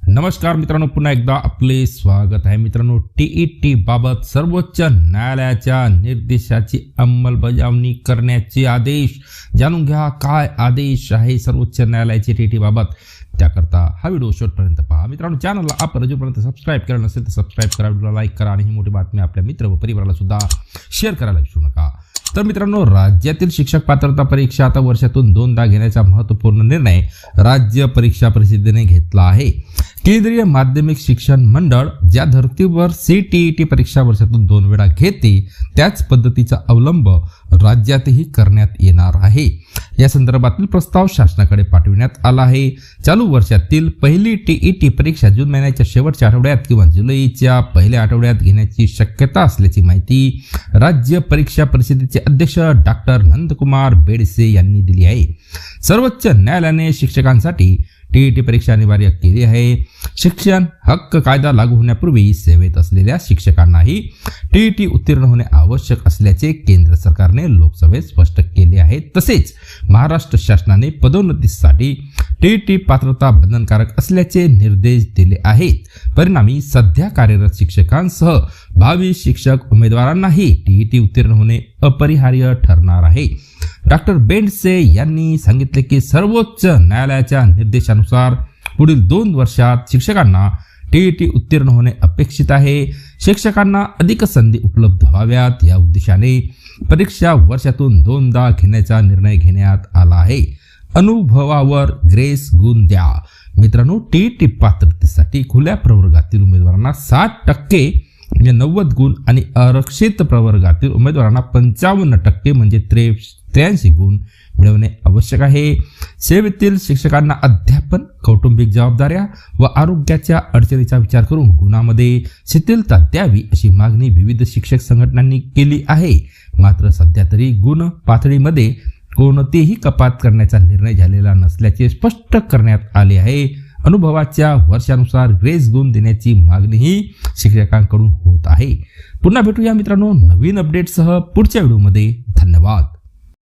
नमस्कार मित्रांनो, पुन्हा एकदा आपले स्वागत आहे. मित्रांनो, टीईटी बाबत सर्वोच्च न्यायालयाच्या निर्देशाची अंमलबजावणी करण्याचे आदेश. जाणून घ्या काय आदेश आहे सर्वोच्च न्यायालयाचे टीईटी बाबत. त्याकरता हा व्हिडिओ शेवटपर्यंत पहा. मित्रांनो, चॅनलला आपण अजूनपर्यंत सबस्क्राईब केलं नसेल तर सबस्क्राईब करा, व्हिडिओला लाईक करा आणि ही मोठी बातमी आपल्या मित्र व परिवाराला सुद्धा शेअर करायला विसरू नका. तर मित्रांनो, राज्यातील शिक्षक पात्रता परीक्षा आता वर्षातून 2दा घेण्याचा महत्त्वपूर्ण निर्णय राज्य परीक्षा परिषदेने घेतला आहे. केंद्रीय माध्यमिक शिक्षण मंडळ ज्या धर्तीवर सीटीईटी परीक्षा वर्षातून 2 वेळा घेते त्याच पद्धतीचा अवलंब राज्यातही करण्यात येणार आहे. या संदर्भातील प्रस्ताव शासनाकडे पाठविण्यात आला आहे. चालू वर्षातील पहिली टीईटी परीक्षा जून महिन्याच्या शेवटच्या आठवड्यात किंवा जुलैच्या पहिल्या आठवड्यात घेण्याची शक्यता असल्याची माहिती राज्य परीक्षा परिषदेचे अध्यक्ष डॉक्टर नंदकुमार बेडसे यांनी दिली आहे. सर्वोच्च न्यायालयाने शिक्षकांसाठी टीईटी परीक्षा अनिवार्य केली आहे. शिक्षण हक्क कायदा लागू होण्यापूर्वी सेवेत असलेल्या शिक्षकांनाही टीईटी उत्तीर्ण होणे आवश्यक असल्याचे केंद्र सरकारने लोकसभेत स्पष्ट केले आहे. तसेच महाराष्ट्र शासनाने पदोन्नतीसाठी टीईटी पात्रता बंधनकारक असल्याचे निर्देश दिले आहेत. परिणामी सध्या कार्यरत शिक्षकांसह भावी शिक्षक उमेदवारांनाही टीईटी उत्तीर्ण होणे अपरिहार्य ठरणार आहे. डॉक्टर बेंडसे यांनी सांगितले की सर्वोच्च न्यायालयाच्या निर्देशानुसार पुढील 2 वर्षात शिक्षकांना टीईटी उत्तीर्ण होणे अपेक्षित आहे. शिक्षकांना अधिक संधी उपलब्ध व्हाव्यात या उद्देशाने परीक्षा वर्षातून 2दा घेण्याचा निर्णय घेण्यात आला आहे. अनुभवावर ग्रेस गुण द्या. मित्रांनो, टीईटी पात्रतेसाठी खुल्या प्रवर्गातील उमेदवारांना 60% म्हणजे 90 गुण आणि आरक्षित प्रवर्गातील उमेदवारांना 55% म्हणजे 83 गुण मिळवणे आवश्यक आहे. सेवेतील शिक्षकांना अध्यापन, कौटुंबिक जबाबदाऱ्या व आरोग्याच्या अडचणीचा विचार करून गुणामध्ये शिथिलता द्यावी अशी मागणी विविध शिक्षक संघटनांनी केली आहे. मात्र सध्या तरी गुण पातळीमध्ये कोणतीही कपात करण्याचा निर्णय झालेला नसल्याचे स्पष्ट करण्यात आले आहे. अनुभवाच्या वर्षानुसार ग्रेस गुण देण्याची मागणीही शिक्षकांकडून होत आहे. पुन्हा भेटूया मित्रांनो नवीन अपडेटसह पुढच्या व्हिडिओमध्ये. धन्यवाद.